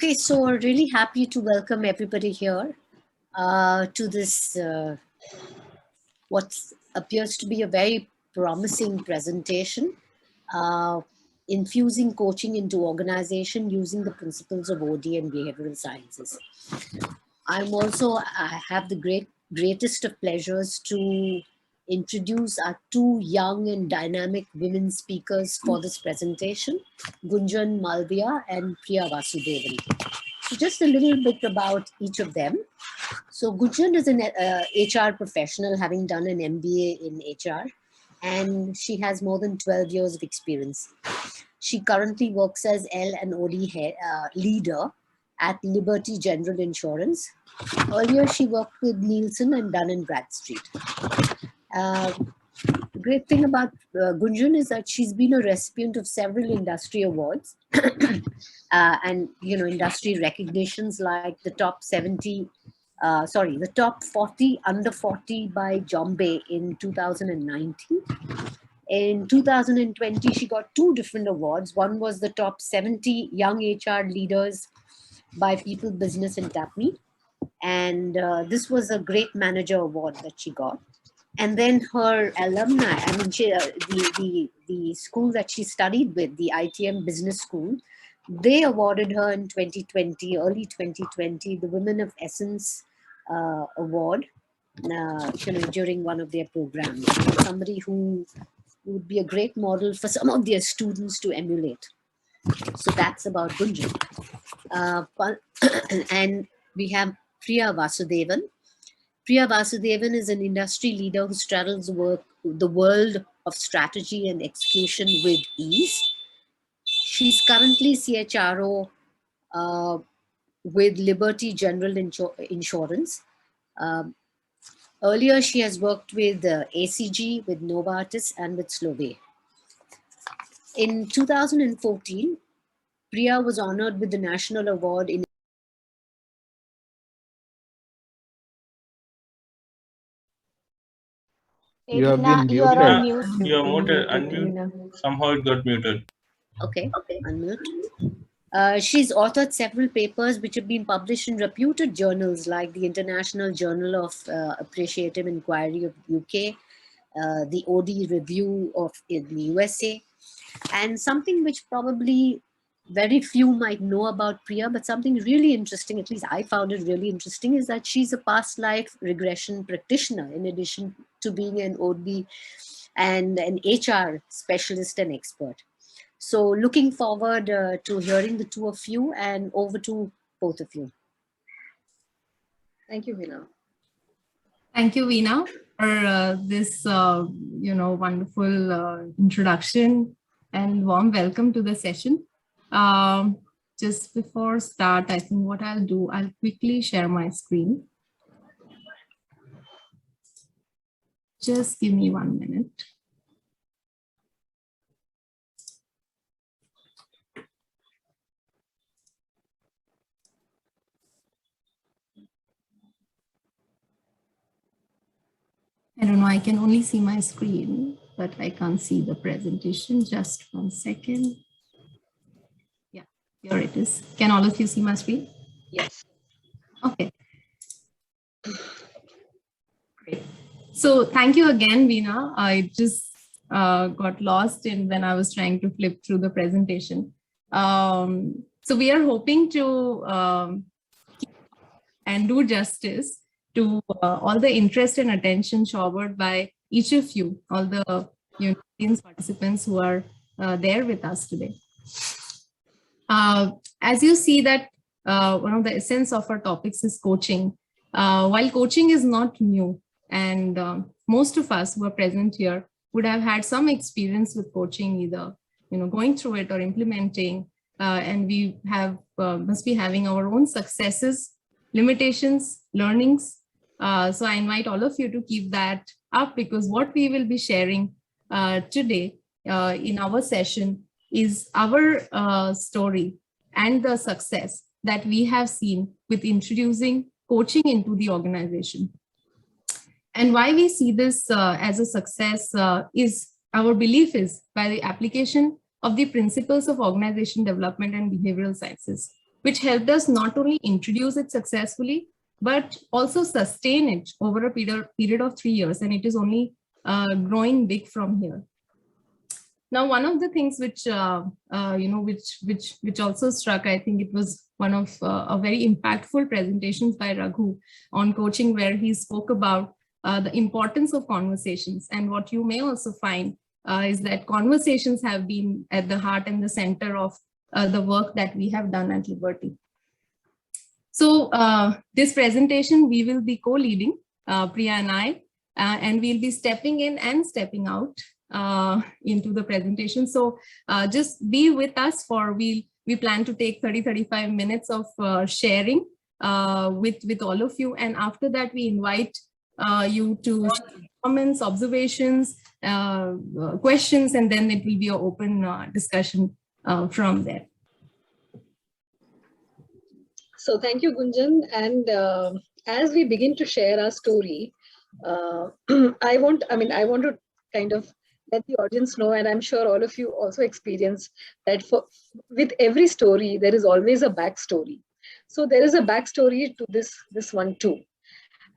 Okay, so really happy to welcome everybody here to this what appears to be a very promising presentation, uh, infusing coaching into organization using the principles of OD and behavioral sciences. I have the greatest of pleasures to introduce our two young and dynamic women speakers for this presentation, Gunjan Malviya and Priya Vasudevan. So just a little bit about each of them. So Gunjan is an HR professional, having done an MBA in HR, and she has more than 12 years of experience. She currently works as L and OD leader at Liberty General Insurance. Earlier, she worked with Nielsen and Dun & Bradstreet. The great thing about Gunjan is that she's been a recipient of several industry awards and industry recognitions like the top 40 under 40 by Jombe in 2019. In 2020, she got two different awards. One was the top 70 young HR leaders by People Business in TAPME. And this was a great manager award that she got. And then her alumni, the school that she studied with, the ITM Business School, they awarded her in 2020, early 2020, the Women of Essence Award, during one of their programs. Somebody who would be a great model for some of their students to emulate. So that's about Gunjan. And we have Priya Vasudevan. Priya Vasudevan is an industry leader who straddles the world of strategy and execution with ease. She's currently CHRO with Liberty General Insurance. Earlier, she has worked with ACG, with Novartis, and with Slovay. In 2014, Priya was honored with the National Award in You have been muted. You're on mute. You are muted. Unmute. Somehow it got muted. Okay, unmute. She's authored several papers which have been published in reputed journals like the International Journal of Appreciative Inquiry of UK, the OD Review in the USA, and something which probably very few might know about Priya, but something really interesting, at least I found it really interesting, is that she's a past life regression practitioner in addition to being an OD and an HR specialist and expert. So looking forward to hearing the two of you, and over to both of you. Thank you, Veena. Thank you, Veena, for this wonderful introduction and warm welcome to the session. Just before start, I think what I'll do, I'll quickly share my screen. Just give me 1 minute. I don't know, I can only see my screen, but I can't see the presentation. Just 1 second. Yeah, here it is. Can all of you see my screen? Yes. Okay. Great. So thank you again, Veena. I just got lost in when I was trying to flip through the presentation. So we are hoping to and do justice to all the interest and attention showered by each of you, all the participants who are there with us today. As you see that one of the essence of our topics is coaching. While coaching is not new, and most of us who are present here would have had some experience with coaching, either going through it or implementing, and we have must be having our own successes, limitations, learnings. So I invite all of you to keep that up, because what we will be sharing today in our session is our story and the success that we have seen with introducing coaching into the organization. And why we see this as a success is our belief is by the application of the principles of organization development and behavioral sciences. which helped us not only introduce it successfully, but also sustain it over a period of 3 years. And it is only growing big from here. Now, one of the things which, which also struck, I think it was one of a very impactful presentations by Raghu on coaching, where he spoke about the importance of conversations. And what you may also find is that conversations have been at the heart and the center of the work that we have done at Liberty. So this presentation, we will be co-leading, Priya and I, and we'll be stepping in and stepping out into the presentation. So just be with us for, we plan to take 30-35 minutes of sharing with all of you. And after that, we invite you to comments, observations, questions, and then it will be an open discussion from there. So thank you, Gunjan. And as we begin to share our story, I want to kind of let the audience know, and I'm sure all of you also experience that with every story, there is always a backstory. So there is a backstory to this one too.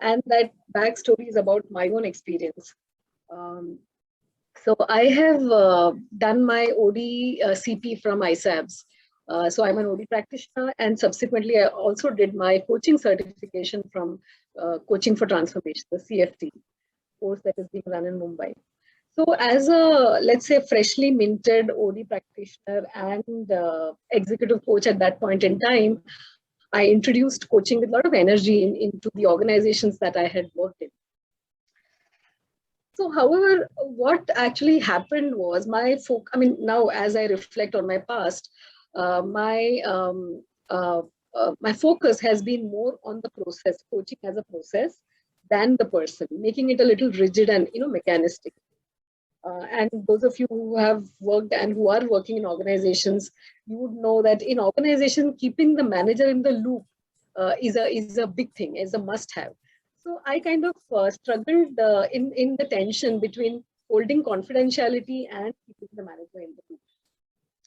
And that backstory is about my own experience. So I have done my OD CP from ISABS. So I'm an OD practitioner, and subsequently I also did my coaching certification from Coaching for Transformation, the CFT course that is being run in Mumbai. So as a, let's say, freshly minted OD practitioner and executive coach at that point in time, I introduced coaching with a lot of energy into the organizations that I had worked in. So, however, what actually happened was now as I reflect on my past, my focus has been more on the process, coaching as a process, than the person, making it a little rigid and mechanistic. And those of you who have worked and who are working in organizations, you would know that in organization, keeping the manager in the loop is a big thing, is a must-have. So I kind of struggled in the tension between holding confidentiality and keeping the manager in the loop.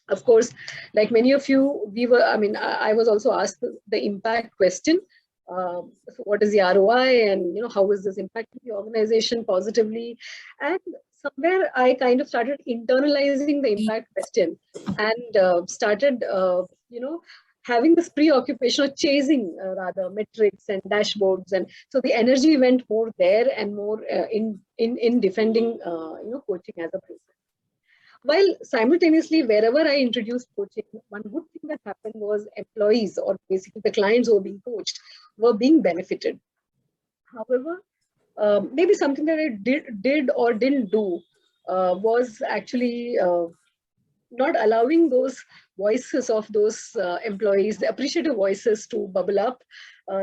Of course, like many of you, I was also asked the impact question. So what is the ROI, and how is this impacting the organization positively? And somewhere I kind of started internalizing the impact question and started, having this preoccupation of chasing rather metrics and dashboards. And so the energy went more there and more in defending, coaching as a process. While simultaneously, wherever I introduced coaching, one good thing that happened was employees, or basically the clients who were being coached, were being benefited. However, maybe something that I did or didn't do was actually not allowing those voices of those employees, the appreciative voices, to bubble up.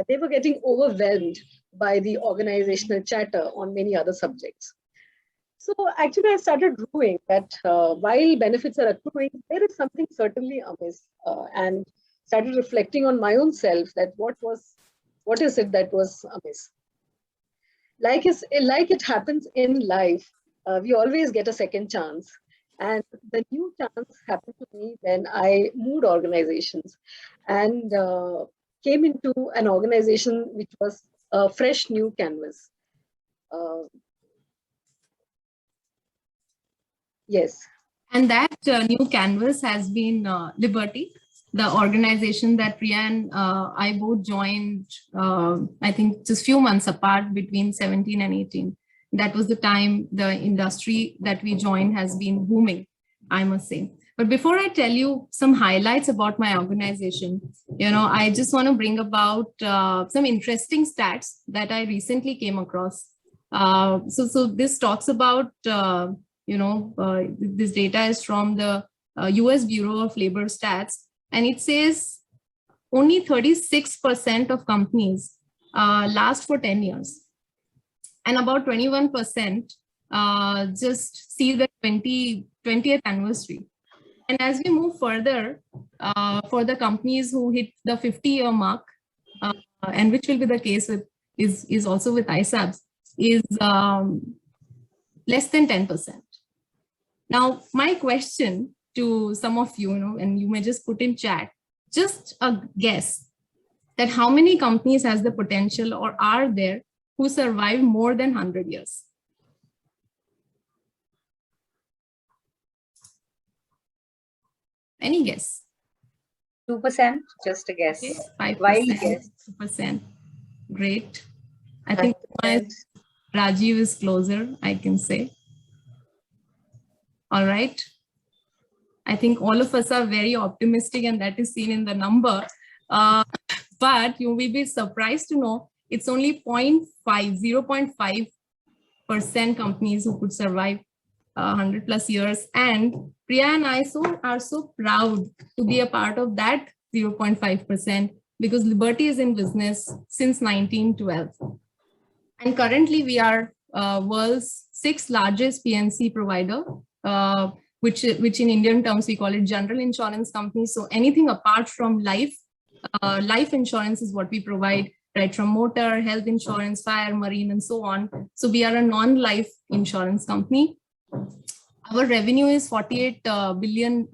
They were getting overwhelmed by the organizational chatter on many other subjects. So actually, I started drawing that while benefits are accruing, there is something certainly amiss, and started reflecting on my own self, that what is it that was amiss. Like it happens in life, we always get a second chance. And the new chance happened to me when I moved organizations and came into an organization which was a fresh new canvas. Yes. And that new canvas has been Liberty, the organization that Priya and I both joined, I think just few months apart, between 17 and 18. That was the time the industry that we joined has been booming, I must say. But before I tell you some highlights about my organization, I just want to bring about some interesting stats that I recently came across. So this talks about, this data is from the US Bureau of Labor Stats, and it says only 36% of companies last for 10 years. And about 21% just see the 20th anniversary. And as we move further, for the companies who hit the 50-year mark, and which will be the case with is also with ISABS, is less than 10%. Now, my question to some of you, and you may just put in chat, Just a guess that how many companies has the potential or are there who survive more than 100 years? Any guess? 2%, just a guess. Okay, 5%, Wild guess. 2%. Great. I think Rajiv is closer, I can say. All right. I think all of us are very optimistic, and that is seen in the number. But you will be surprised to know it's only 0.5% companies who could survive 100 plus years. And Priya and I are so proud to be a part of that 0.5%, because Liberty is in business since 1912. And currently we are world's 6th largest PNC provider, which in Indian terms, we call it general insurance company. So anything apart from life insurance is what we provide, right? From motor, health insurance, fire, marine, and so on. So we are a non-life insurance company. Our revenue is $48 billion.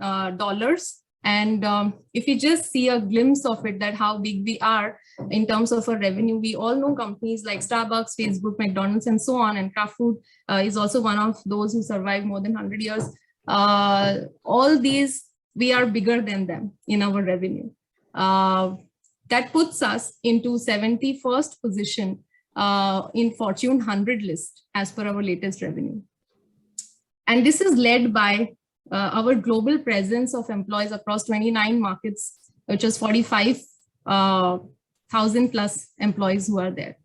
And if you just see a glimpse of it, that how big we are in terms of our revenue, we all know companies like Starbucks, Facebook, McDonald's, and so on. And Kraft Food is also one of those who survive more than 100 years. All these, we are bigger than them in our revenue. That puts us into 71st position in Fortune 100 list as per our latest revenue. And this is led by our global presence of employees across 29 markets, which is 45,000 plus employees who are there.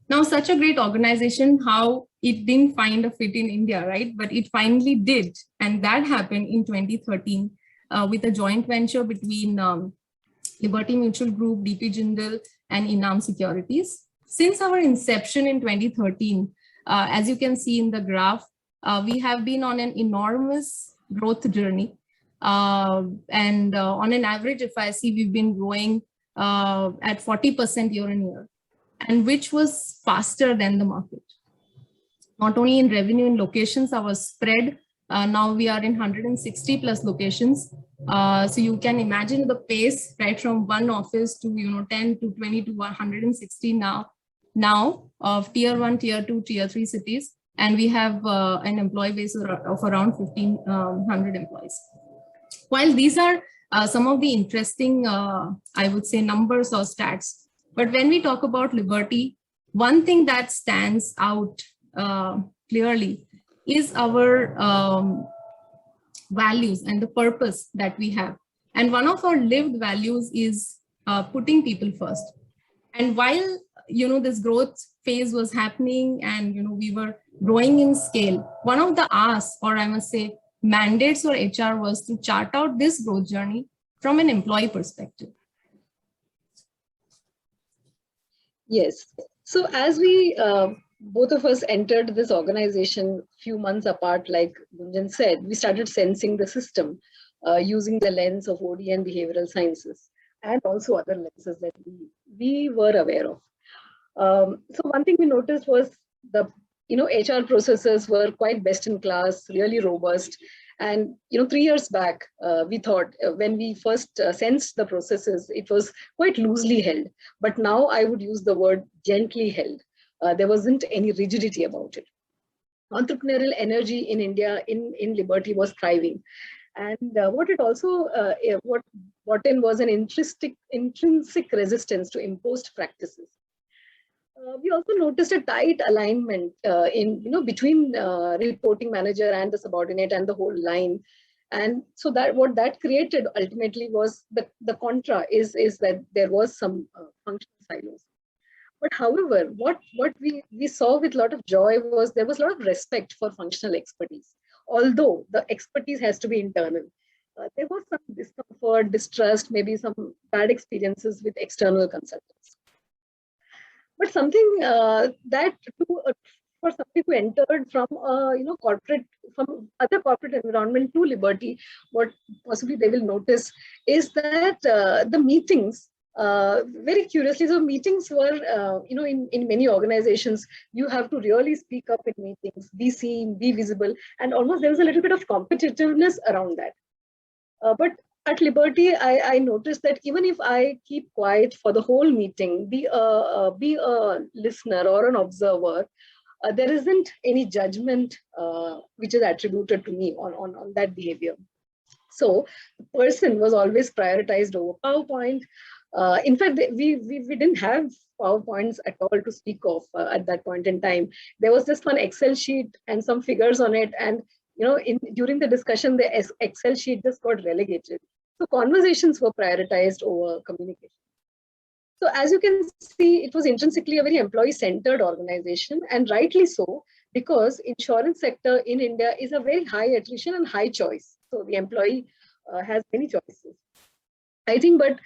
Now, such a great organization, how it didn't find a fit in India, right? But it finally did. And that happened in 2013 with a joint venture between Liberty Mutual Group, DP Jindal, and Enam Securities. Since our inception in 2013, as you can see in the graph, we have been on an enormous growth journey. On an average, if I see, we've been growing at 40% year on year, and which was faster than the market. Not only in revenue and locations, our spread, now we are in 160 plus locations. So you can imagine the pace, right, from one office to 10 to 20 to 160 now of tier 1, tier 2, tier 3 cities. And we have an employee base of around 1,500 employees. While these are some of the interesting, I would say, numbers or stats, but when we talk about Liberty, one thing that stands out clearly is our values and the purpose that we have. And one of our lived values is putting people first. And while this growth phase was happening and we were growing in scale, one of the asks, or I must say mandates for HR, was to chart out this growth journey from an employee perspective. Yes. So as we both of us entered this organization few months apart, like Gunjan said, we started sensing the system using the lens of OD and behavioral sciences, and also other lenses that we were aware of. So one thing we noticed was the HR processes were quite best in class, really robust. And 3 years back, we thought when we first sensed the processes, it was quite loosely held. But now I would use the word gently held. There wasn't any rigidity about it. Entrepreneurial energy in India, in Liberty, was thriving. And what it also brought in was an intrinsic resistance to imposed practices. We also noticed a tight alignment between reporting manager and the subordinate and the whole line. And so that what that created ultimately was the contra is that there was some functional silos. But however, what we saw with a lot of joy was there was a lot of respect for functional expertise. Although the expertise has to be internal, there was some discomfort, distrust, maybe some bad experiences with external consultants. But something that for somebody who entered from from other corporate environment to Liberty, what possibly they will notice is that the meetings, very curiously, so meetings were, in many organizations, you have to really speak up in meetings, be seen, be visible, and almost there was a little bit of competitiveness around that. But at Liberty, I noticed that even if I keep quiet for the whole meeting, be a listener or an observer, there isn't any judgment which is attributed to me on that behavior. So the person was always prioritized over PowerPoint. In fact, we didn't have PowerPoints at all to speak of at that point in time. There was just one Excel sheet and some figures on it. And during the discussion, the Excel sheet just got relegated. So conversations were prioritized over communication. So as you can see, it was intrinsically a very employee-centered organization, and rightly so, because insurance sector in India is a very high attrition and high choice. So the employee has many choices. I think, but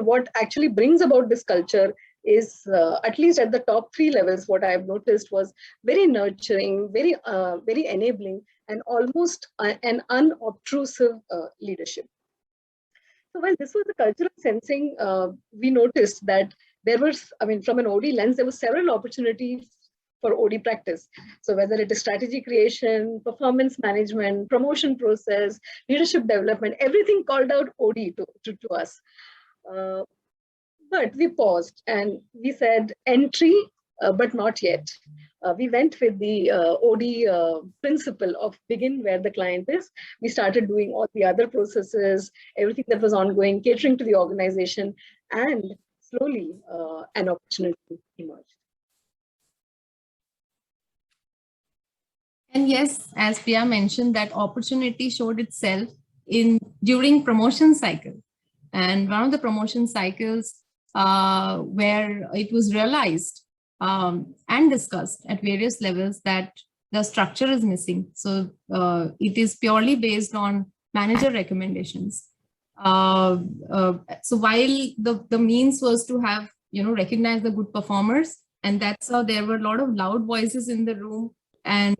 what actually brings about this culture is, at least at the top 3 levels, what I've noticed was very nurturing, very enabling, and almost an unobtrusive leadership. So while this was the cultural sensing, we noticed that there was, from an OD lens, there were several opportunities for OD practice. So whether it is strategy creation, performance management, promotion process, leadership development, everything called out OD to us. But we paused and we said entry, but not yet. We went with the OD principle of begin where the client is. We started doing all the other processes, everything that was ongoing, catering to the organization, and slowly an opportunity emerged. And yes, as Priya mentioned, that opportunity showed itself during promotion cycle. And one of the promotion cycles where it was realized and discussed at various levels that the structure is missing. So it is purely based on manager recommendations. So while the means was to have, recognize the good performers, and that's how there were a lot of loud voices in the room, and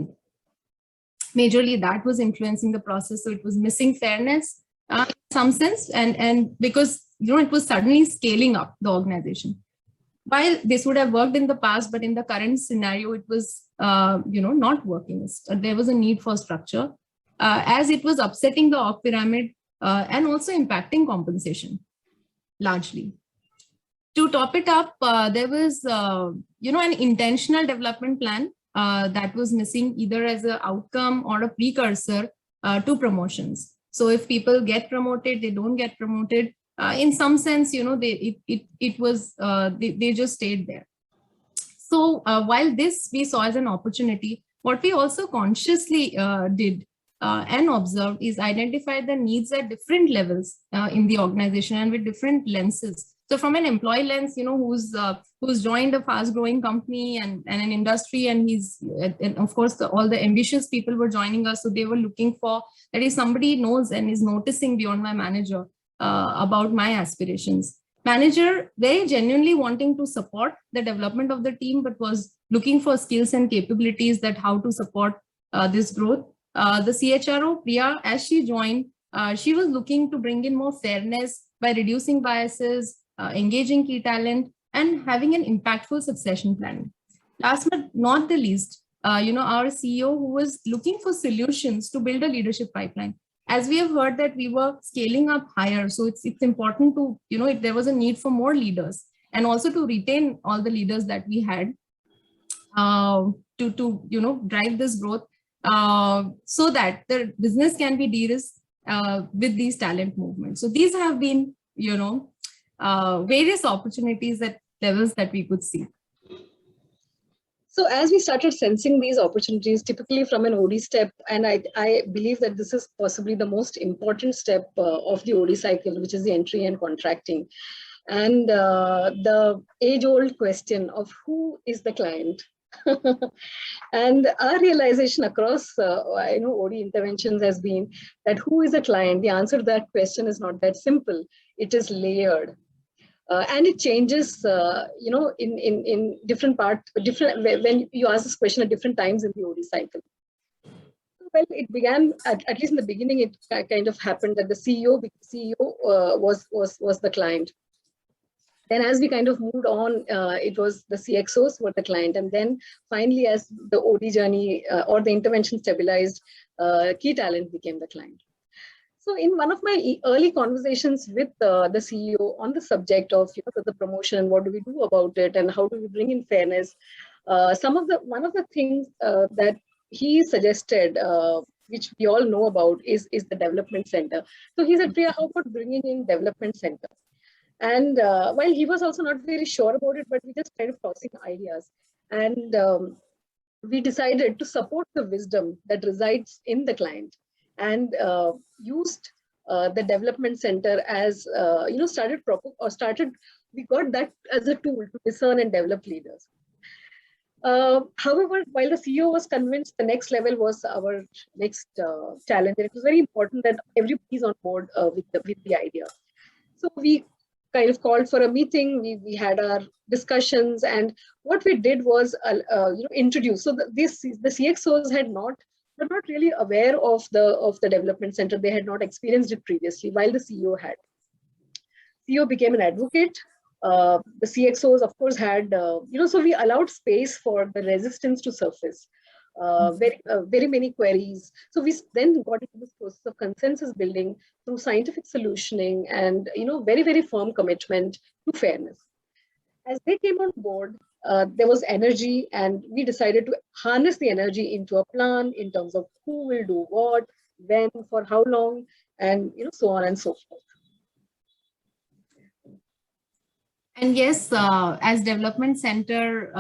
majorly that was influencing the process. So it was missing fairness in some sense, and because it was suddenly scaling up the organization. While this would have worked in the past, but in the current scenario, it was not working. There was a need for structure, as it was upsetting the org pyramid and also impacting compensation largely. To top it up, there was an intentional development plan that was missing, either as an outcome or a precursor to promotions. So if people get promoted, they don't get promoted. In some sense, they just stayed there. So while this we saw as an opportunity, what we also consciously did and observed is identify the needs at different levels in the organization and with different lenses. So from an employee lens, who's joined a fast growing company and an industry, and and of course, all the ambitious people were joining us. So they were looking for that if somebody knows and is noticing beyond my manager about my aspirations. Manager very genuinely wanting to support the development of the team, but was looking for skills and capabilities that how to support this growth. The CHRO, Priya, as she joined, she was looking to bring in more fairness by reducing biases, engaging key talent, and having an impactful succession planning. Last but not the least, our CEO, who was looking for solutions to build a leadership pipeline. As we have heard that we were scaling up higher, so it's important to, if there was a need for more leaders and also to retain all the leaders that we had to drive this growth so that the business can be de-risked with these talent movements. So these have been, various opportunities at levels that we could see. So as we started sensing these opportunities, typically from an OD step, and I believe that this is possibly the most important step of the OD cycle, which is the entry and contracting. And the age-old question of who is the client? And our realization across OD interventions has been that who is a client? The answer to that question is not that simple. It is layered. And it changes, in different parts, when you ask this question at different times in the OD cycle. Well, it began, at least in the beginning, it kind of happened that the CEO was the client. Then as we kind of moved on, it was the CXOs were the client. And then finally, as the OD journey or the intervention stabilized, key talent became the client. So in one of my early conversations with the CEO on the subject of the promotion, what do we do about it, and how do we bring in fairness, one of the things that he suggested, which we all know about, is the development center. So he said, Priya, how about bringing in development center? And while he was also not very sure about it, but we just kind of tossing ideas, and we decided to support the wisdom that resides in the client, and used the development center as we got that as a tool to discern and develop leaders. However, while the CEO was convinced, the next level was our next challenge. And it was very important that everybody is on board with the idea. So we kind of called for a meeting. We had our discussions, and what we did was introduce. So the CXOs were not really aware of the development center. They had not experienced it previously, while the CEO had. CEO became an advocate. The CXOs, of course, had, so we allowed space for the resistance to surface. Very many queries. So we then got into this process of consensus building through scientific solutioning and, very, very firm commitment to fairness. As they came on board, there was energy, and we decided to harness the energy into a plan in terms of who will do what, when, for how long, and so on and so forth. And yes, as development center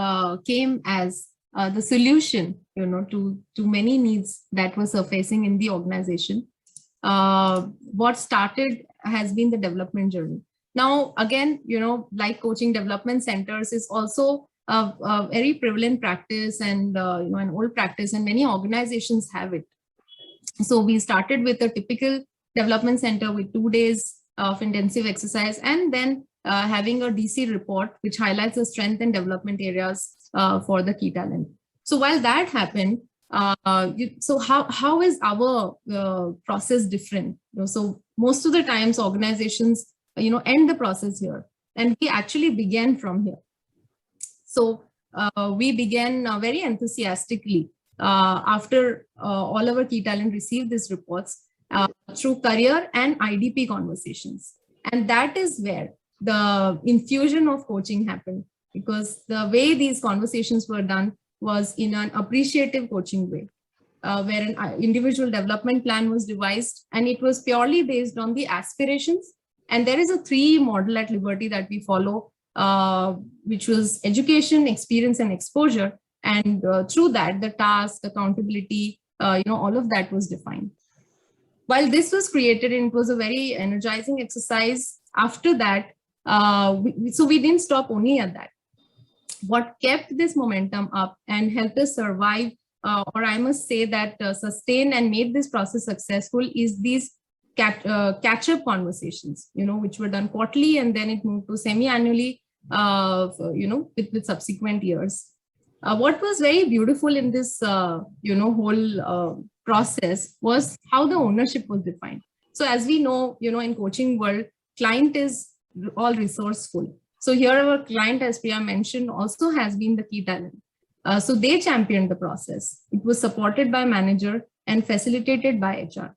came as the solution, to many needs that were surfacing in the organization. What started has been the development journey. Now, again, like coaching, development centers is also a very prevalent practice, and an old practice, and many organizations have it. So we started with a typical development center with 2 days of intensive exercise, and then having a DC report which highlights the strength and development areas for the key talent. So while that happened, so how is our process different? So most of the times organizations end the process here, and we actually began from here. So we began very enthusiastically after all our key talent received these reports through career and IDP conversations. And that is where the infusion of coaching happened, because the way these conversations were done was in an appreciative coaching way, where an individual development plan was devised, and it was purely based on the aspirations. And there is a 3 model at Liberty that we follow, which was education, experience, and exposure. And through that, the task, accountability, all of that was defined. While this was created, and it was a very energizing exercise, after that, so we didn't stop only at that. What kept this momentum up and helped us survive, or I must say that sustain and made this process successful, is these catch-up conversations, which were done quarterly, and then it moved to semi-annually, with subsequent years. What was very beautiful in this, whole process was how the ownership was defined. So as we know, in coaching world, client is all resourceful. So here our client, as Priya mentioned, also has been the key talent. So they championed the process. It was supported by manager and facilitated by HR.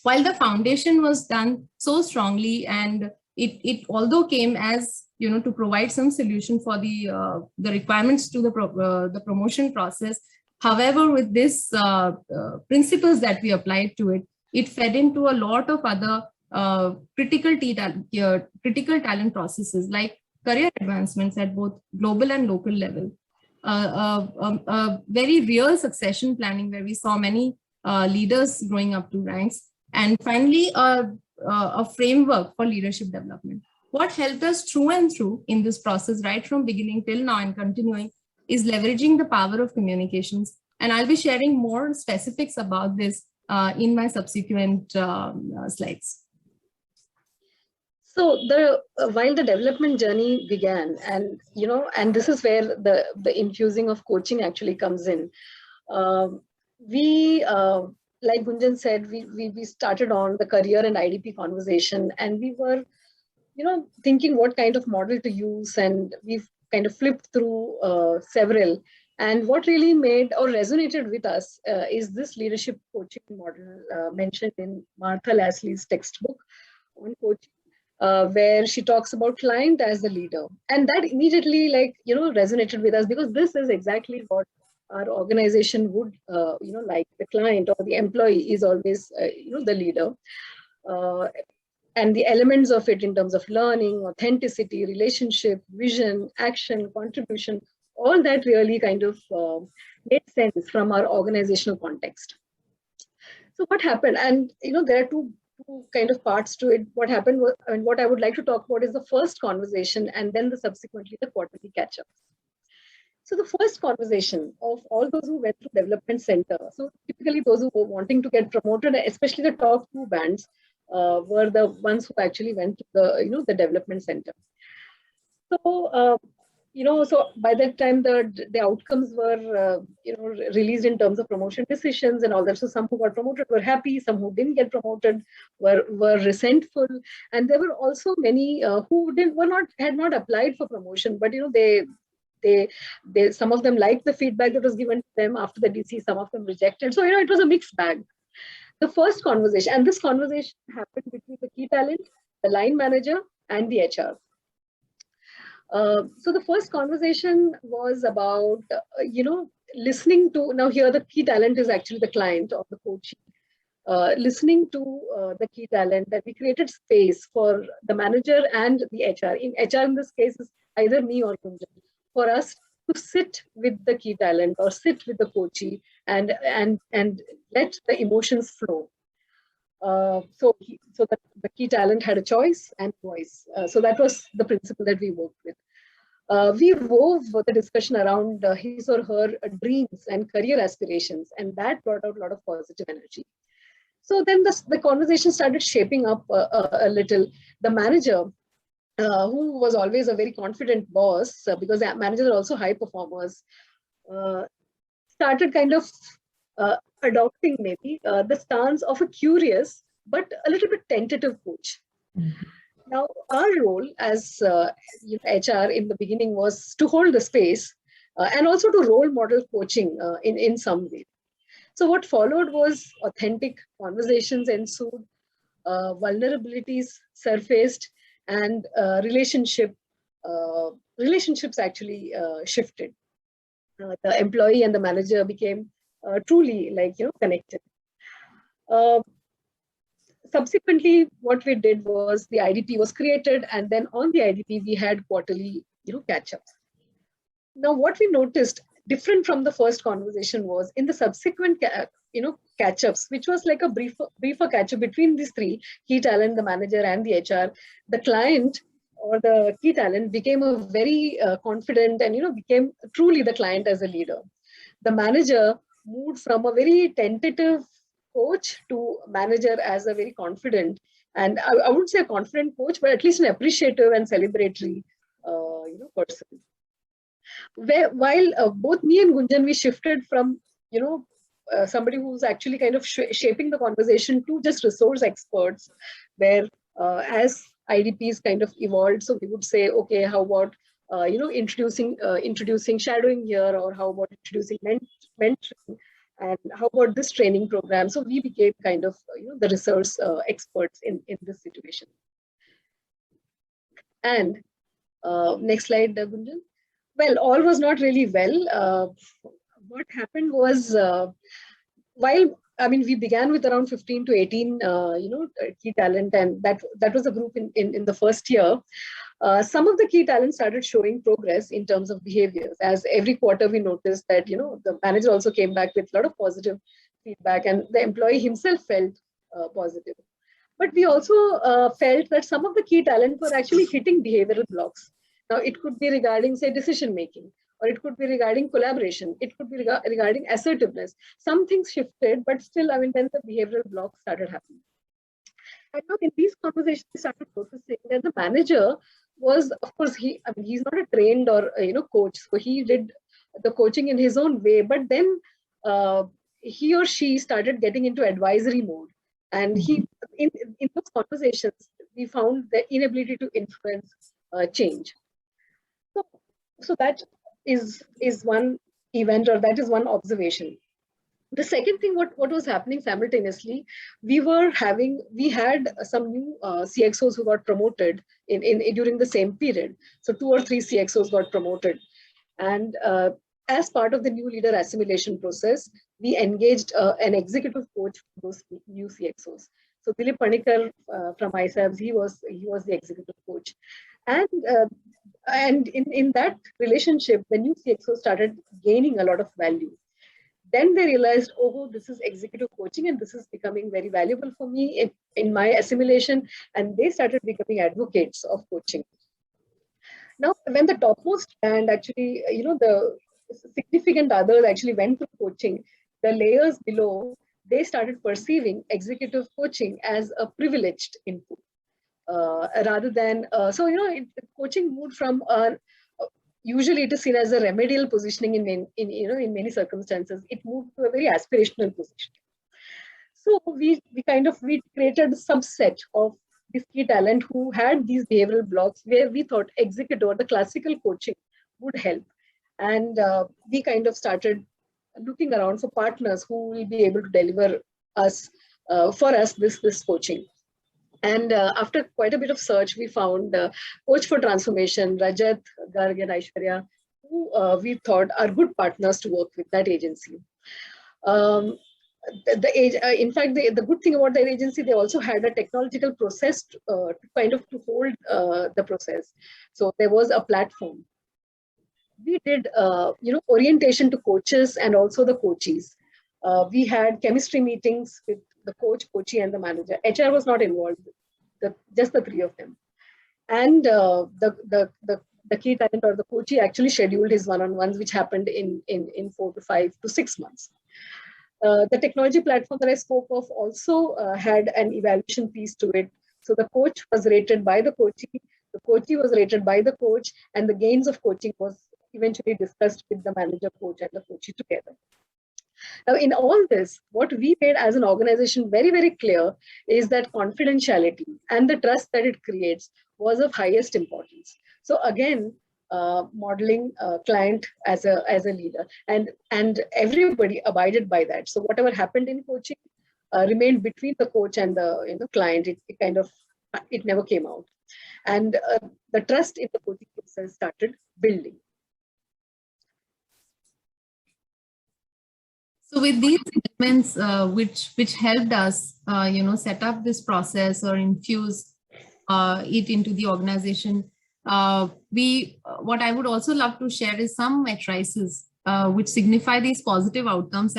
While the foundation was done so strongly, and it although came as, to provide some solution for the requirements to the promotion process. However, with this principles that we applied to it, it fed into a lot of other critical talent processes, like career advancements at both global and local level. Very real succession planning, where we saw many leaders growing up to ranks. And finally, a framework for leadership development. What helped us through and through in this process, right from beginning till now and continuing, is leveraging the power of communications. And I'll be sharing more specifics about this in my subsequent slides. So while the development journey began, and this is where the infusing of coaching actually comes in. We like Gunjan said, we started on the career and IDP conversation, and we were thinking what kind of model to use, and we've kind of flipped through several. And what really made or resonated with us is this leadership coaching model mentioned in Martha Lasley's textbook on coaching, where she talks about client as the leader. And that immediately, like, resonated with us, because this is exactly what our organization would, like. The client or the employee is always, the leader. And the elements of it in terms of learning, authenticity, relationship, vision, action, contribution, all that really kind of made sense from our organizational context. So what happened, and there are two kind of parts to it. What happened was, and what I would like to talk about is the first conversation, and then subsequently the quarterly catch-ups. So the first conversation of all those who went through development center, so typically those who were wanting to get promoted, especially the top 2 bands, were the ones who actually went to the the development center. So so by that time the outcomes were released in terms of promotion decisions and all that. So some who got promoted were happy, some who didn't get promoted were resentful, and there were also many who had not applied for promotion, but they some of them liked the feedback that was given to them after the DC, some of them rejected. So it was a mixed bag. The first conversation, and this conversation happened between the key talent, the line manager, and the HR. So the first conversation was about, listening to, now here the key talent is actually the client or the coachee, listening to the key talent, that we created space for the manager and the HR. In HR in this case is either me or Gunjan, for us to sit with the key talent or sit with the coachee and let the emotions flow. So that the key talent had a choice and voice. So that was the principle that we worked with. We wove the discussion around his or her dreams and career aspirations, and that brought out a lot of positive energy. So then the conversation started shaping up a little. The manager, who was always a very confident boss, because the managers are also high performers, started kind of adopting maybe the stance of a curious but a little bit tentative coach. Mm-hmm. Now, our role as HR in the beginning was to hold the space and also to role model coaching in some way. So what followed was authentic conversations ensued, vulnerabilities surfaced, and relationships actually shifted. The employee and the manager became truly connected. Subsequently, what we did was the IDP was created, and then on the IDP we had quarterly catch-ups. Now, what we noticed different from the first conversation was in the subsequent catch-ups, which was like a briefer catch-up between these 3, key talent, the manager, and the HR. The client or the key talent became a very confident and became truly the client as a leader. The manager moved from a very tentative coach to manager as a very confident, and I wouldn't say a confident coach, but at least an appreciative and celebratory person. While both me and Gunjan, we shifted from somebody who's actually kind of shaping the conversation to just resource experts, where as IDPs kind of evolved, so we would say, okay, how about introducing shadowing here, or how about introducing mentoring, and how about this training program? So we became kind of the resource experts in this situation. And next slide, Gunjan. Well, all was not really well. What happened was, we began with around 15 to 18, key talent, and that was a group in the first year. Some of the key talent started showing progress in terms of behaviors. As every quarter we noticed that, the manager also came back with a lot of positive feedback, and the employee himself felt positive. But we also felt that some of the key talent were actually hitting behavioral blocks. Now, it could be regarding, say, decision-making, or it could be regarding collaboration. It could be regarding assertiveness. Some things shifted, but still, then the behavioral blocks started happening. And now in these conversations, we started noticing that the manager was, of course, he's not a trained or coach, so he did the coaching in his own way. But then he or she started getting into advisory mode, and in those conversations we found the inability to influence change. So that is one event, or that is one observation. The second thing, what was happening simultaneously, we had some new CXOs who got promoted during the same period. So 2 or 3 CXOs got promoted. And as part of the new leader assimilation process, we engaged an executive coach for those new CXOs. So Dilip Panikar from ISABS, he was the executive coach. And in that relationship, the new CXO started gaining a lot of value. Then they realized, oh, this is executive coaching and this is becoming very valuable for me in my assimilation. And they started becoming advocates of coaching. Now, when the topmost and actually, the significant others actually went through coaching, the layers below, they started perceiving executive coaching as a privileged input. Rather than, coaching moved from usually it is seen as a remedial positioning in many circumstances. It moved to a very aspirational position. So we created a subset of this key talent who had these behavioral blocks where we thought executive or the classical coaching would help. And we kind of started looking around for partners who will be able to deliver for us this coaching. And after quite a bit of search, we found Coach for Transformation, Rajat, Garg, and Aishwarya, who we thought are good partners to work with that agency. In fact, the good thing about their agency, they also had a technological process to hold the process. So there was a platform. We did, orientation to coaches and also the coachees. We had chemistry meetings with the coach, coachee, and the manager. HR was not involved, just the 3 of them. And the key talent or the coachee actually scheduled his one-on-ones, which happened in 4 to 5 to 6 months. The technology platform that I spoke of also had an evaluation piece to it. So the coach was rated by the coachee was rated by the coach, and the gains of coaching was eventually discussed with the manager, coach, and the coachee together. Now, in all this, what we made as an organization very, very clear is that confidentiality and the trust that it creates was of highest importance. So again, modeling client as a leader, and everybody abided by that. So whatever happened in coaching remained between the coach and the client. It never came out, and the trust in the coaching process started building. So with these elements, which helped us, set up this process or infuse it into the organization, what I would also love to share is some matrices which signify these positive outcomes,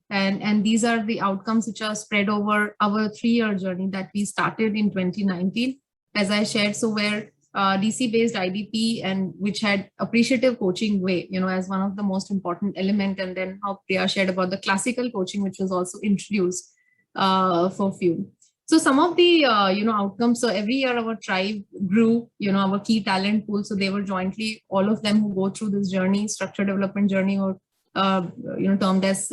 and these are the outcomes which are spread over our 3-year journey that we started in 2019, as I shared. So where DC-based IDP, and which had appreciative coaching way, as one of the most important element, and then how Priya shared about the classical coaching, which was also introduced for few. So some of the outcomes. So every year our tribe grew, our key talent pool. So they were jointly, all of them who go through this journey, structured development journey, or termed as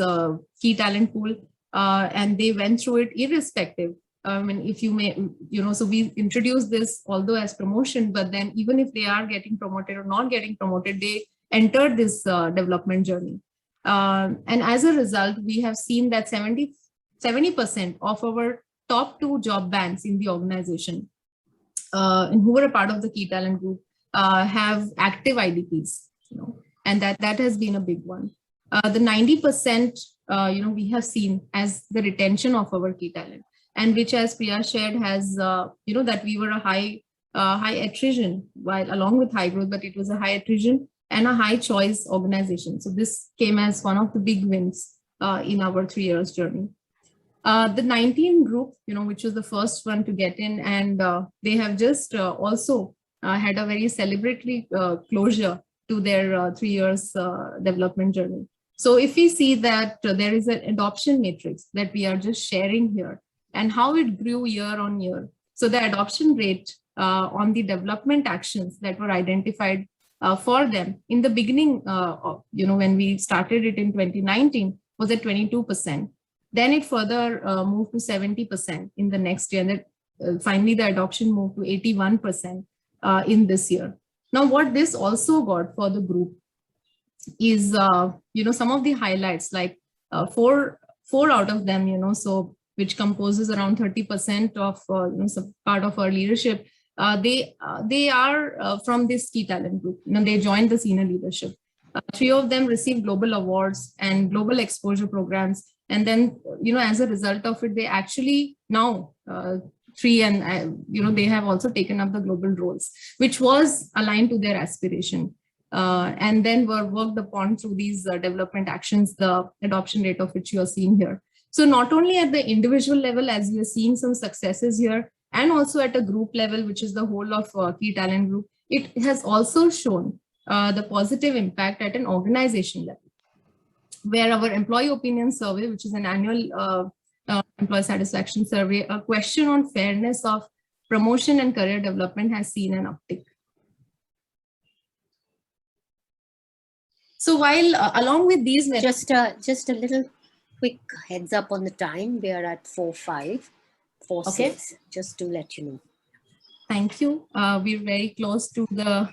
key talent pool, and they went through it irrespective. If you may, so we introduced this although as promotion, but then even if they are getting promoted or not getting promoted, they entered this development journey. And as a result, we have seen that 70% of our top 2 job banks in the organization, and who were a part of the key talent group, have active IDPs, and that has been a big one. The 90%, we have seen as the retention of our key talent, and which, as Priya shared, has, that we were a high attrition, while along with high growth, but it was a high attrition and a high choice organization. So this came as one of the big wins in our 3 years journey. The 19 group, which was the first one to get in, and they have just also had a very celebratory closure to their 3 years development journey. So if we see that there is an adoption matrix that we are just sharing here, and how it grew year on year. So the adoption rate on the development actions that were identified for them in the beginning, when we started it in 2019, was at 22%. Then it further moved to 70% in the next year. And then finally, the adoption moved to 81% in this year. Now, what this also got for the group is, some of the highlights, like four out of them, so which composes around 30% of some part of our leadership. They are from this key talent group. They joined the senior leadership. 3 of them received global awards and global exposure programs. And then, as a result of it, they actually now 3 and, they have also taken up the global roles, which was aligned to their aspiration. And then were worked upon through these development actions, the adoption rate of which you are seeing here. So not only at the individual level, as we are seeing some successes here, and also at a group level, which is the whole of key talent group, it has also shown the positive impact at an organization level, where our employee opinion survey, which is an annual employee satisfaction survey, a question on fairness of promotion and career development has seen an uptick. So while along with these, just a little quick heads up on the time. We are at 4:05, Okay. just to let you know. Thank you. We're very close to the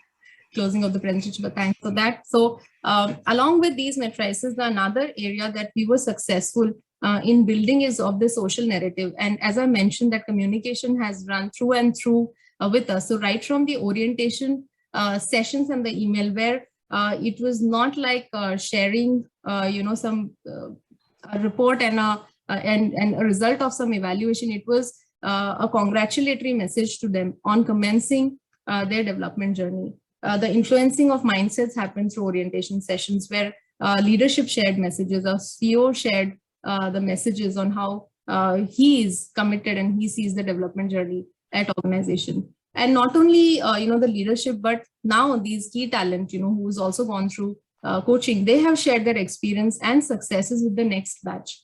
closing of the presentation, but thanks for that. So along with these matrices, another area that we were successful in building is of the social narrative. And as I mentioned, that communication has run through and through with us. So right from the orientation sessions and the email, where it was not like sharing, some a report and a result of some evaluation. It was a congratulatory message to them on commencing their development journey. The influencing of mindsets happened through orientation sessions, where leadership shared messages. Our CEO shared the messages on how he is committed and he sees the development journey at organization. And not only the leadership, but now these key talent, who's also gone through coaching, they have shared their experience and successes with the next batch.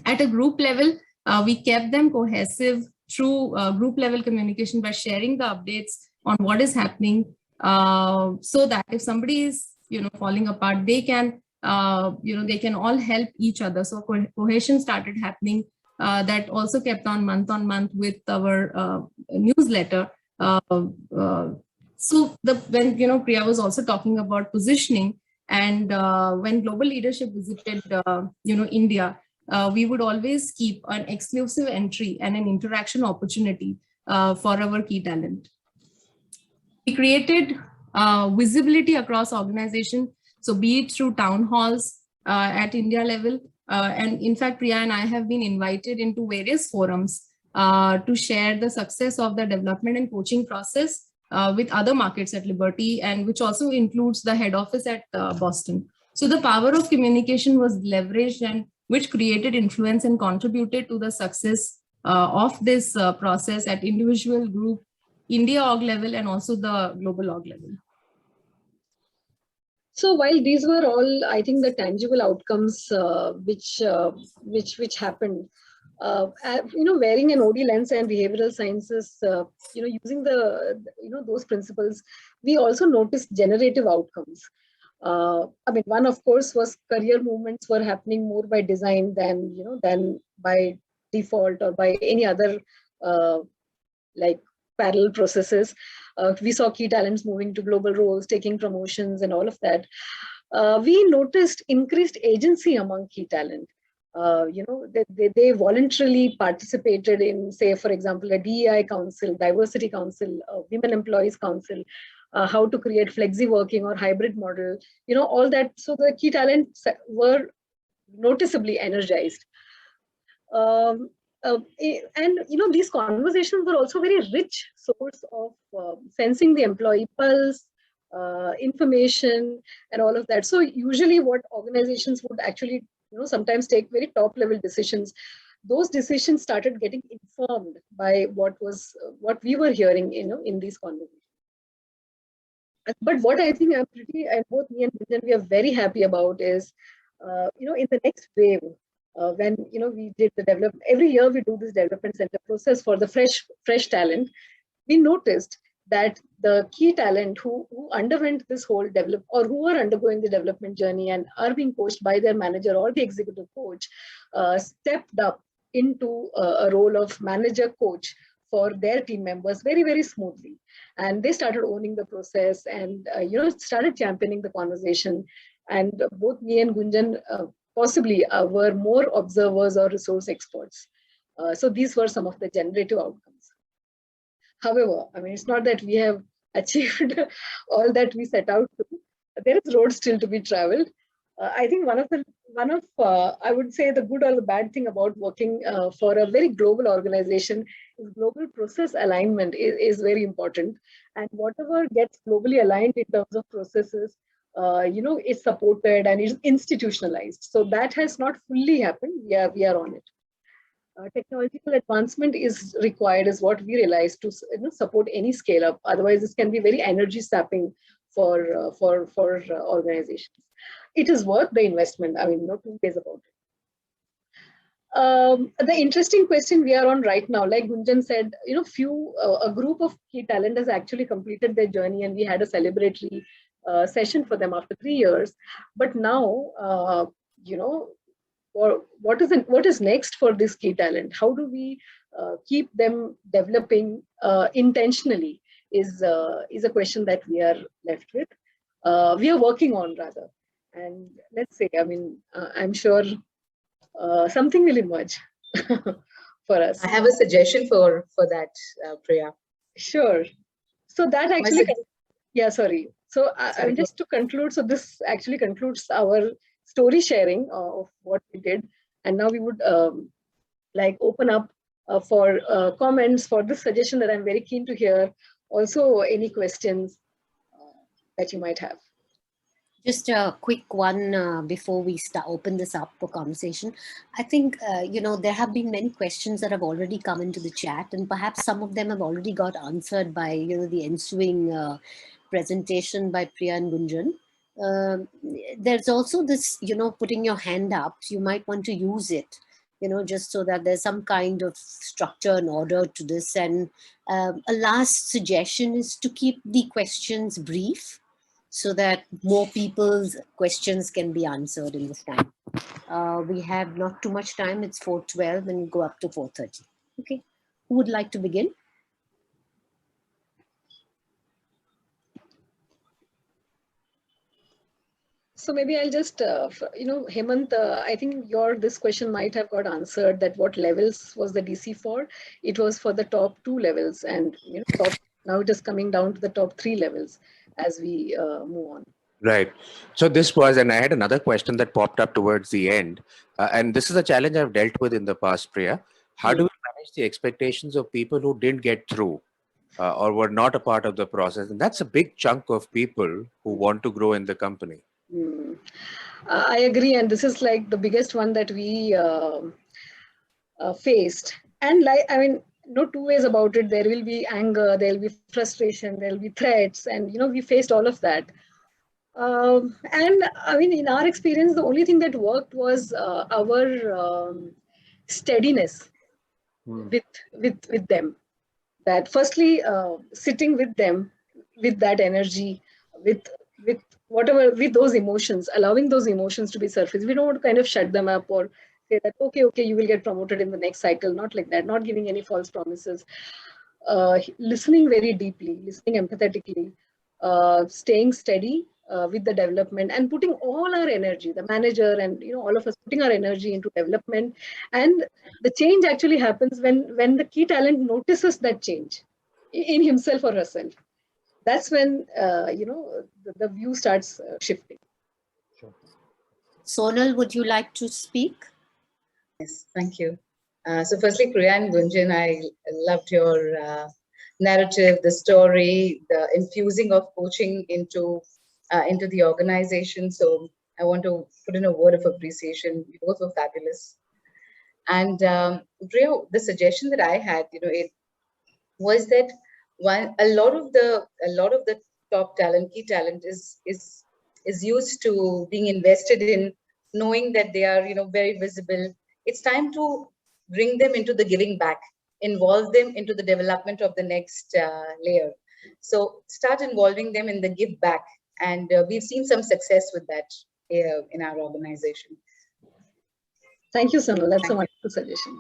At a group level, we kept them cohesive through group level communication by sharing the updates on what is happening, so that if somebody is falling apart, they can they can all help each other. So cohesion started happening. That also kept on month with our newsletter. So when Priya was also talking about positioning, and when global leadership visited India, we would always keep an exclusive entry and an interaction opportunity for our key talent. We created visibility across organization, so be it through town halls at India level, and in fact, Priya and I have been invited into various forums to share the success of the development and coaching process with other markets at Liberty, and which also includes the head office at Boston. So the power of communication was leveraged, and which created influence and contributed to the success of this process at individual, group, India org level, and also the global org level. So while these were all, I think, the tangible outcomes which happened, wearing an OD lens and behavioral sciences, using those principles, we also noticed generative outcomes. One, of course, was career movements were happening more by design than by default or by any other parallel processes. We saw key talents moving to global roles, taking promotions and all of that. We noticed increased agency among key talent. They voluntarily participated in, say, for example, a DEI council, diversity council, women employees council, how to create flexi working or hybrid model, all that. So the key talents were noticeably energized. These conversations were also very rich source of sensing the employee pulse, information, and all of that. So usually what organizations would actually sometimes take very top level decisions, those decisions started getting informed by what we were hearing in these conversations. But what I think both me and Gunjan, we are very happy about is in the next wave, when we did the development, every year we do this development center process for the fresh talent, we noticed that the key talent who underwent this whole or who are undergoing the development journey and are being coached by their manager or the executive coach, stepped up into a role of manager coach for their team members very, very smoothly. And they started owning the process and started championing the conversation. And both me and Gunjan possibly were more observers or resource experts. So these were some of the generative outcomes. However, I mean, it's not that we have achieved all that we set out to. There is road still to be traveled. I think one of I would say the good or the bad thing about working for a very global organization is global process alignment is very important. And whatever gets globally aligned in terms of processes, is supported and is institutionalized. So that has not fully happened. We are on it. Technological advancement is required, is what we realize, to support any scale up. Otherwise, this can be very energy sapping for organizations. It is worth the investment. I mean, no two ways about it. The interesting question we are on right now, like Gunjan said, a group of key talent has actually completed their journey, and we had a celebratory session for them after 3 years. But now, what is next for this key talent? How do we keep them developing intentionally is a question that we are left with. We are working on, rather. And let's say, I mean, I'm sure something will emerge for us. I have a suggestion for that, Priya. Sure. So that actually, sorry. So just to conclude, so this actually concludes our story sharing of what we did. And now we would open up for comments for this suggestion that I'm very keen to hear. Also, any questions that you might have. Just a quick one before we open this up for conversation. I think, there have been many questions that have already come into the chat, and perhaps some of them have already got answered by, the ensuing presentation by Priya and Gunjan. There's also this, putting your hand up. You might want to use it, just so that there's some kind of structure and order to this. And a last suggestion is to keep the questions brief, so that more people's questions can be answered in this time. We have not too much time. It's 4:12 and we go up to 4:30. Okay. Who would like to begin? So maybe I'll just, Hemant, I think this question might have got answered, that what levels was the DC for? It was for the top 2 levels, and now it is coming down to the top 3 levels as we move on. Right. So this was, and I had another question that popped up towards the end. And this is a challenge I've dealt with in the past, Priya. How do we manage the expectations of people who didn't get through or were not a part of the process? And that's a big chunk of people who want to grow in the company. I agree. And this is like the biggest one that we faced. And no two ways about it. There will be anger, there will be frustration, there will be threats. And, we faced all of that. And I mean, in our experience, the only thing that worked was our steadiness with them. That firstly, sitting with them, with that energy, with those emotions, allowing those emotions to be surfaced. We don't want to kind of shut them up or say that, okay, you will get promoted in the next cycle. Not like that, not giving any false promises. Listening very deeply, listening empathetically, staying steady with the development, and putting all our energy, the manager and all of us, putting our energy into development. And the change actually happens when the key talent notices that change in himself or herself. That's when the view starts shifting. Sure. Sonal, would you like to speak? Yes, thank you. So firstly, Priya and Gunjan, I loved your narrative, the story, the infusing of coaching into the organization. So I want to put in a word of appreciation. You both were fabulous. And Priya, the suggestion that I had, it was that a lot of the top talent, key talent is used to being invested in, knowing that they are very visible. It's time to bring them into the giving back, involve them into the development of the next layer. So start involving them in the give back, and we've seen some success with that in our organization. Thank you, Sonal. That's a wonderful suggestion.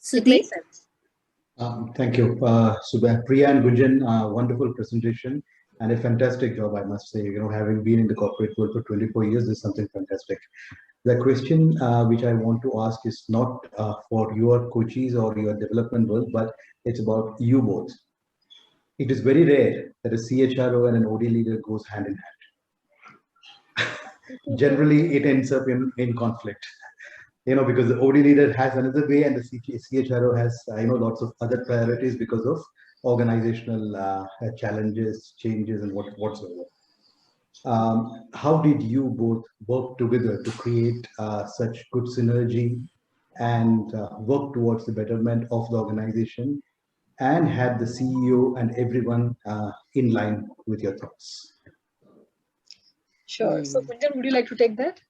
Sudeep? It makes sense. Thank you, Priya and Gunjan. Wonderful presentation. and a fantastic job, I must say. Having been in the corporate world for 24 years, this is something fantastic. The question which I want to ask is not for your coaches or your development work, but it's about you both. It is very rare that a CHRO and an OD leader goes hand in hand. Generally, it ends up in conflict. Because the OD leader has another way and the CHRO has, lots of other priorities because of organizational challenges, changes, and whatsoever. How did you both work together to create such good synergy and work towards the betterment of the organization and had the CEO and everyone in line with your thoughts? Sure. So, Gunjan, would you like to take that?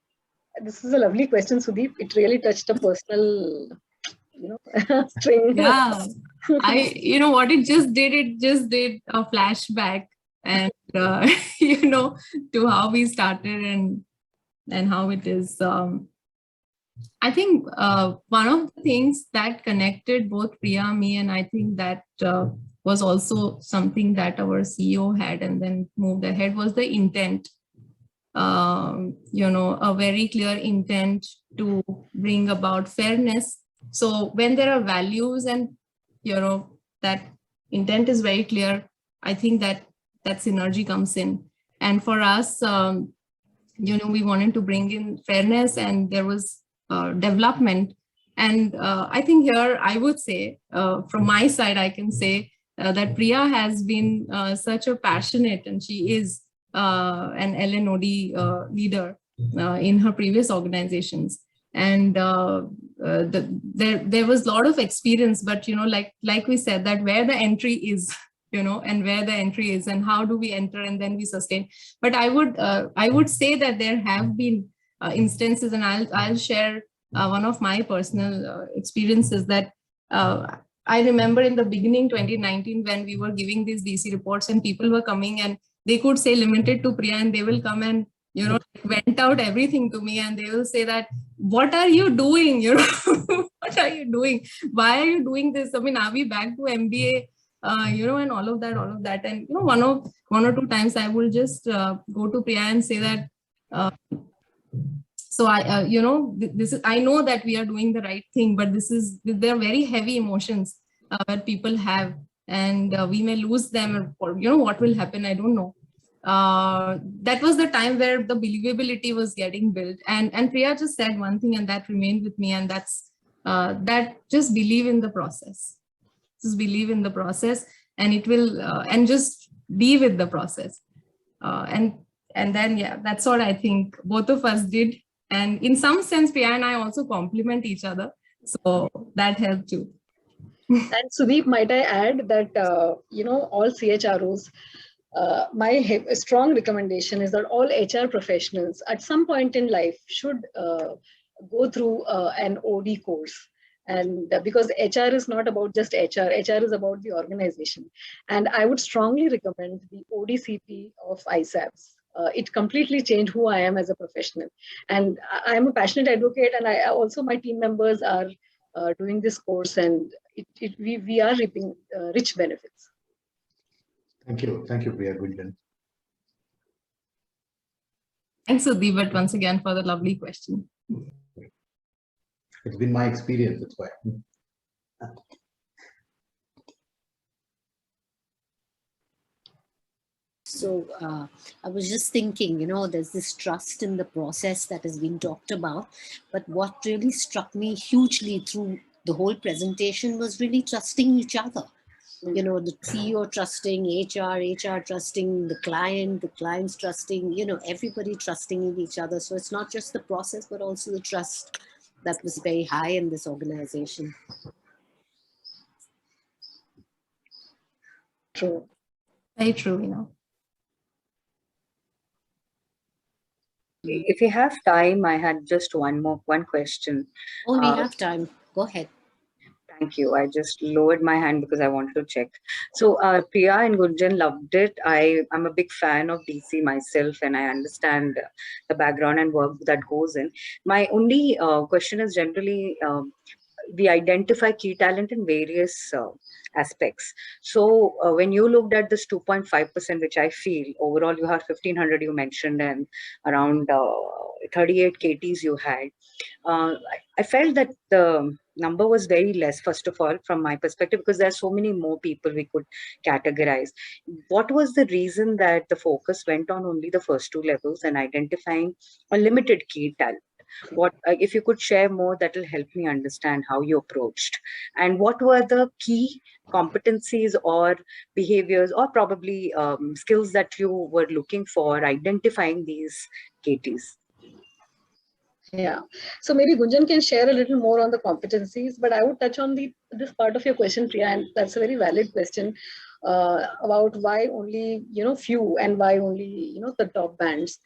This is a lovely question, Sudeep. It really touched a personal, string. Yeah, what it just did a flashback and, to how we started and how it is. I think one of the things that connected both Priya, me, and I think that was also something that our CEO had and then moved ahead was the intent. A very clear intent to bring about fairness. So when there are values and, that intent is very clear, I think that synergy comes in. And for us, we wanted to bring in fairness and there was development. And I think here I would say, from my side, I can say that Priya has been such a passionate, and she is an LNOD leader in her previous organizations. And there was a lot of experience, but, like we said, that where the entry is, and where the entry is and how do we enter and then we sustain. But I would say that there have been instances, and I'll share one of my personal experiences that I remember in the beginning 2019 when we were giving these DC reports and people were coming and they could say limited to Priya, and they will come and vent out everything to me, and they will say that, what are you doing? What are you doing? Why are you doing this? I mean, are we back to MBA? And all of that. And one or two times I will just go to Priya and say that. So I, this is, I know that we are doing the right thing, but there are very heavy emotions that people have, and we may lose them, or what will happen, I don't know. That was the time where the believability was getting built, and Priya just said one thing, and that remained with me, and that's that just believe in the process. Just believe in the process, and it will, and just be with the process, and then that's what I think both of us did. And in some sense, Priya and I also complement each other, so that helped too. And Sudeep, might I add that, all CHROs, my strong recommendation is that all HR professionals at some point in life should go through an OD course. And because HR is not about just HR is about the organization. And I would strongly recommend the ODCP of ISABS. It completely changed who I am as a professional. And I am a passionate advocate, and I also, my team members are doing this course, and we are reaping rich benefits. Thank you, Priya. Gunjan. Thanks, Sudeep, once again for the lovely question. It's been my experience, that's why. So I was just thinking, there's this trust in the process that has been talked about. But what really struck me hugely through the whole presentation was really trusting each other. The CEO trusting HR trusting the clients trusting, everybody trusting in each other. So it's not just the process, but also the trust that was very high in this organization. True. Very true, If you have time, I had just one question. Oh, we have time. Go ahead. Thank you. I just lowered my hand because I wanted to check. So Priya and Gunjan loved it. I'm a big fan of DC myself, and I understand the background and work that goes in. My only question is generally, we identify key talent in various aspects. So when you looked at this 2.5%, which I feel overall you have 1500 you mentioned and around 38 KTs you had, I felt that the number was very less, first of all, from my perspective, because there are so many more people we could categorize. What was the reason that the focus went on only the first two levels and identifying a limited key talent? What, if you could share more, that will help me understand how you approached, and what were the key competencies or behaviors or probably skills that you were looking for identifying these KTs. Yeah, so maybe Gunjan can share a little more on the competencies, but I would touch on this part of your question, Priya, and that's a very valid question about why only few and why only the top bands.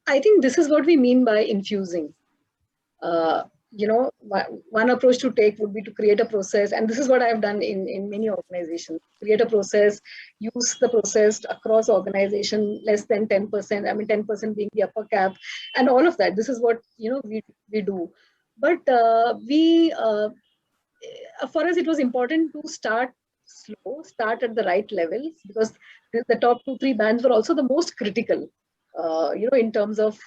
I think this is what we mean by infusing. One approach to take would be to create a process, and this is what I have done in many organizations. Create a process, use the process across organization, less than 10%. I mean, 10% being the upper cap, and all of that. This is what we do. But for us, it was important to start slow, start at the right levels, because the top 2-3 bands were also the most critical. In terms of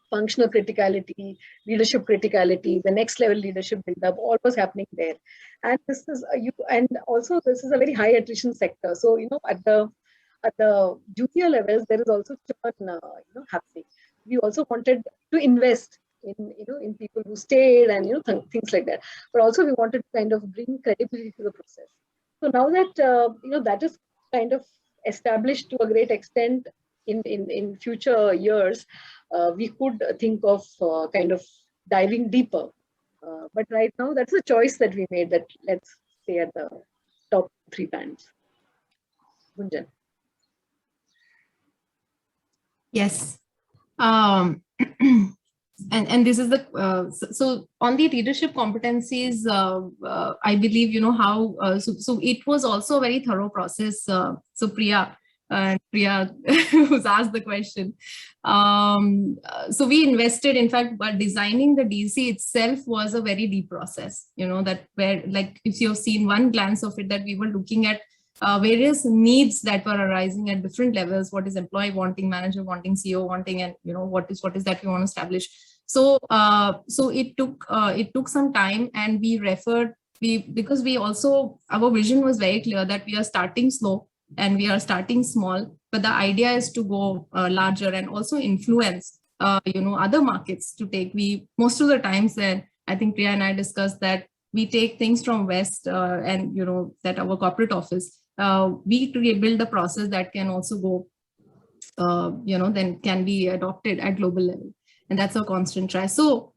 functional criticality, leadership criticality, the next level leadership build-up, all was happening there. And this is and also this is a very high attrition sector. So at the junior levels, there is also churn happening. We also wanted to invest in people who stayed and things like that. But also we wanted to kind of bring credibility to the process. So now that that is kind of established to a great extent, in future years, we could think of kind of diving deeper. But right now, that's a choice that we made, that let's stay at the top 3 bands. Gunjan. Yes. And this is the so on the leadership competencies, I believe how so it was also a very thorough process. So Priya who's asked the question. So we invested, in fact, but designing the DC itself was a very deep process, that where, like, if you've seen one glance of it, that we were looking at various needs that were arising at different levels. What is employee wanting, manager wanting, CEO wanting, and what is that we want to establish. So so it took some time, and because we also, our vision was very clear that we are starting slow and we are starting small, but the idea is to go larger and also influence other markets to take. We most of the times, then I think Priya and I discussed that we take things from West and that our corporate office, we build a process that can also go then can be adopted at global level, and that's a constant try. So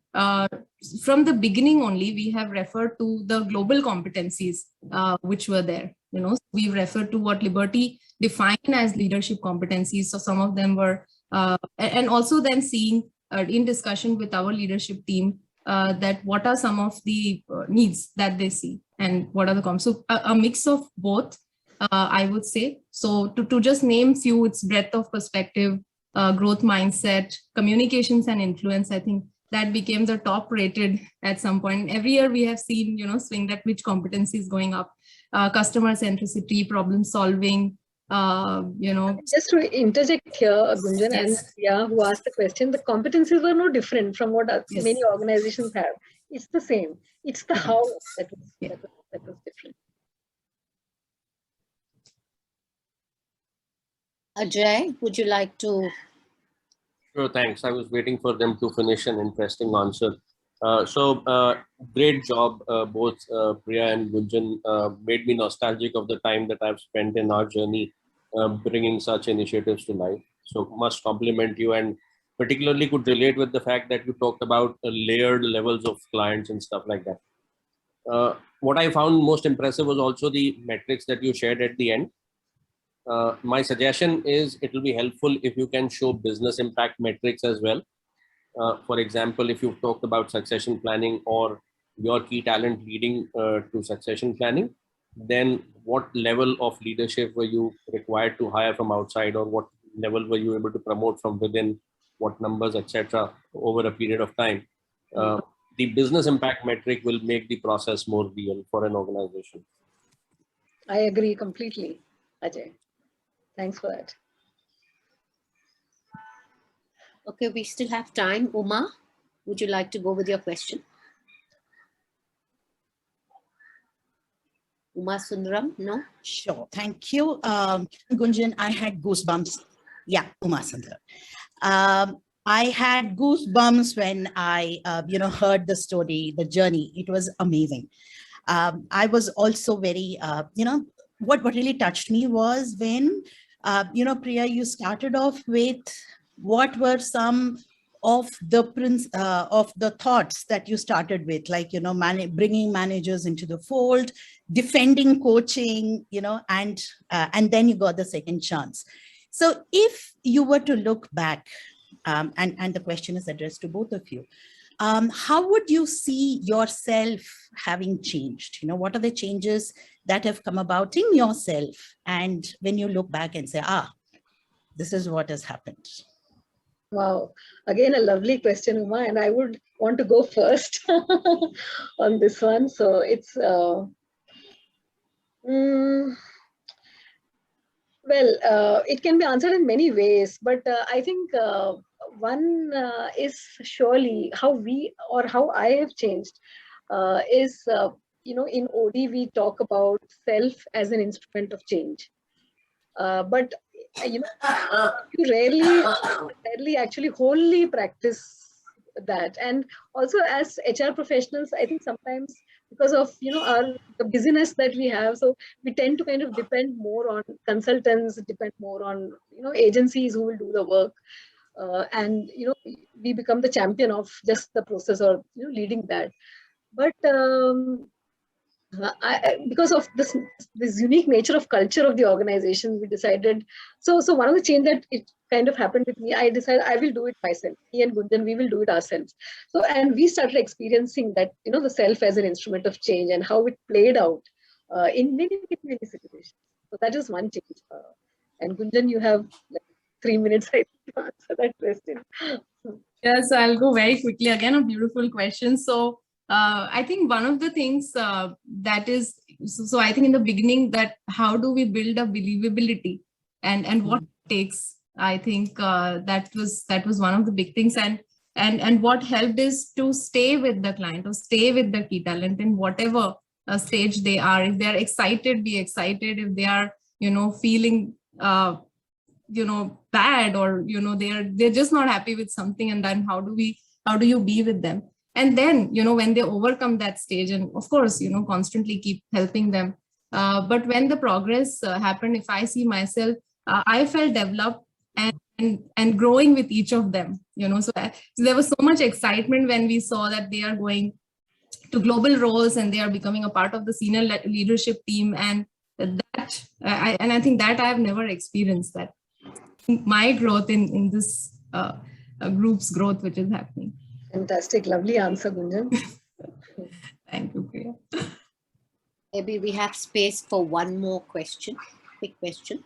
from the beginning only, we have referred to the global competencies which were there. We've referred to what Liberty defined as leadership competencies. So some of them were, and also then seeing in discussion with our leadership team that what are some of the needs that they see and what are the so a mix of both, I would say. So to just name few, it's breadth of perspective, growth mindset, communications and influence. I think that became the top rated at some point. Every year we have seen, swing that which competency is going up. Customer centricity, problem solving, Just to interject here, Gunjan, Yes. and Priya, who asked the question, the competencies were no different from what Yes. many organizations have. It's the same. It's the how that was different. Ajay, would you like to? Sure, thanks. I was waiting for them to finish an interesting answer. Great job, both Priya and Gunjan. Made me nostalgic of the time that I've spent in our journey bringing such initiatives to life. So must compliment you, and particularly could relate with the fact that you talked about layered levels of clients and stuff like that. What I found most impressive was also the metrics that you shared at the end. My suggestion is it will be helpful if you can show business impact metrics as well. For example, if you've talked about succession planning or your key talent leading to succession planning, then what level of leadership were you required to hire from outside, or what level were you able to promote from within, what numbers, etc., over a period of time. the business impact metric will make the process more real for an organization. I agree completely, Ajay. Thanks for that. Okay, we still have time. Uma, would you like to go with your question? Uma Sundaram, no? Sure, thank you. Gunjan, I had goosebumps. Yeah, Uma Sundaram. I had goosebumps when I, heard the story, the journey. It was amazing. I was also very, what really touched me was when, Priya, you started off with what were some of the thoughts that you started with, like, bringing managers into the fold, defending coaching, and then you got the second chance. So if you were to look back, and the question is addressed to both of you, how would you see yourself having changed? What are the changes that have come about in yourself? And when you look back and say, this is what has happened. Wow. Again, a lovely question, Uma, and I would want to go first on this one. So it's, it can be answered in many ways, but I think one is surely how I have changed is, in OD, we talk about self as an instrument of change. But you rarely actually wholly practice that. And also as HR professionals, I think sometimes because of the busyness that we have, so we tend to kind of depend more on consultants, depend more on agencies who will do the work, and we become the champion of just the process or leading that. But because of this unique nature of culture of the organization, we decided. So one of the change that it kind of happened with me, I decided I will do it myself. Me and Gunjan, we will do it ourselves. So, and we started experiencing that the self as an instrument of change and how it played out in many situations. So that is one change. And Gunjan, you have like 3 minutes I think, to answer that question. Yes, I'll go very quickly. Again, a beautiful question. So I think one of the things that is, so I think in the beginning that how do we build a believability and what it takes, I think that was one of the big things. And what helped is to stay with the client or stay with the key talent in whatever stage they are. If they're excited, be excited. If they are, feeling, bad or, they're just not happy with something, and then how do you be with them? And then, when they overcome that stage, and of course, constantly keep helping them. But when the progress happened, if I see myself, I felt developed and growing with each of them, so there was so much excitement when we saw that they are going to global roles and they are becoming a part of the senior leadership team. And that, I think that I have never experienced that. My growth in this group's growth, which is happening. Fantastic, lovely answer, Gunjan. Thank you, Priya. Maybe we have space for one more question. Quick question.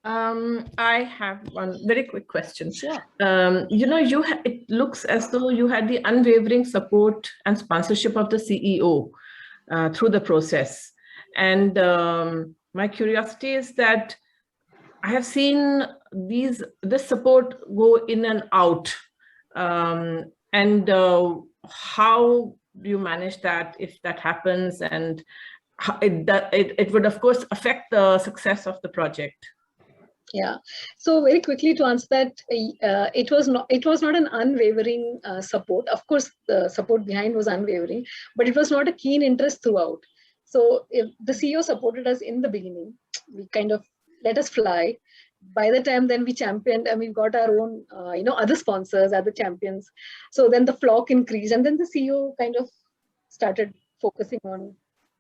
I have one very quick question. Sure. It looks as though you had the unwavering support and sponsorship of the CEO through the process. And my curiosity is that I have seen this support go in and out. And how do you manage that if that happens? And how it would, of course, affect the success of the project. Yeah. So very quickly to answer that, it was not an unwavering support. Of course, the support behind was unwavering, but it was not a keen interest throughout. So if the CEO supported us in the beginning, we kind of let us fly. By the time then we championed and we got our own, other sponsors, other champions. So then the flock increased, and then the CEO kind of started focusing on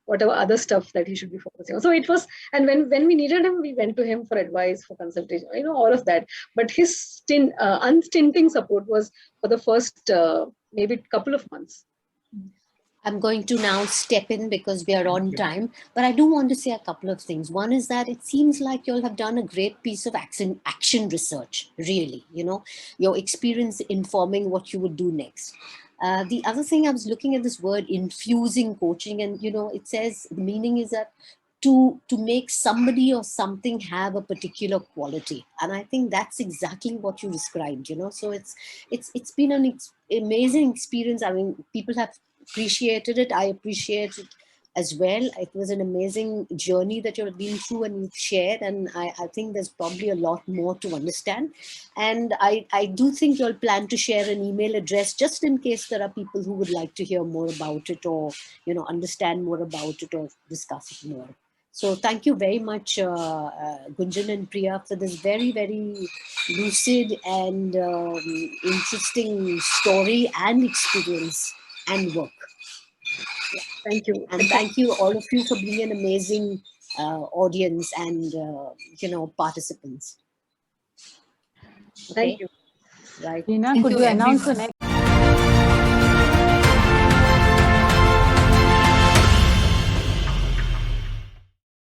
whatever other stuff that he should be focusing on. So it was, and when we needed him, we went to him for advice, for consultation, all of that. But his unstinting support was for the first maybe couple of months. I'm going to now step in because we are on time, but I do want to say a couple of things. One is that it seems like you all have done a great piece of action research, really, your experience informing what you would do next. The other thing, I was looking at this word infusing coaching, and it says the meaning is that to make somebody or something have a particular quality, and I think that's exactly what you described. So it's been an amazing experience. I mean, people have appreciated it. I appreciate it as well. It was an amazing journey that you've been through and you've shared, and I think there's probably a lot more to understand. And I do think you'll plan to share an email address just in case there are people who would like to hear more about it, or understand more about it, or discuss it more. So thank you very much, Gunjan and Priya, for this very, very lucid and interesting story and experience and work. Thank you. And thank you, all of you, for being an amazing audience and, participants. Thank you. Right. Reena, Thank could you, you announce the everyone. next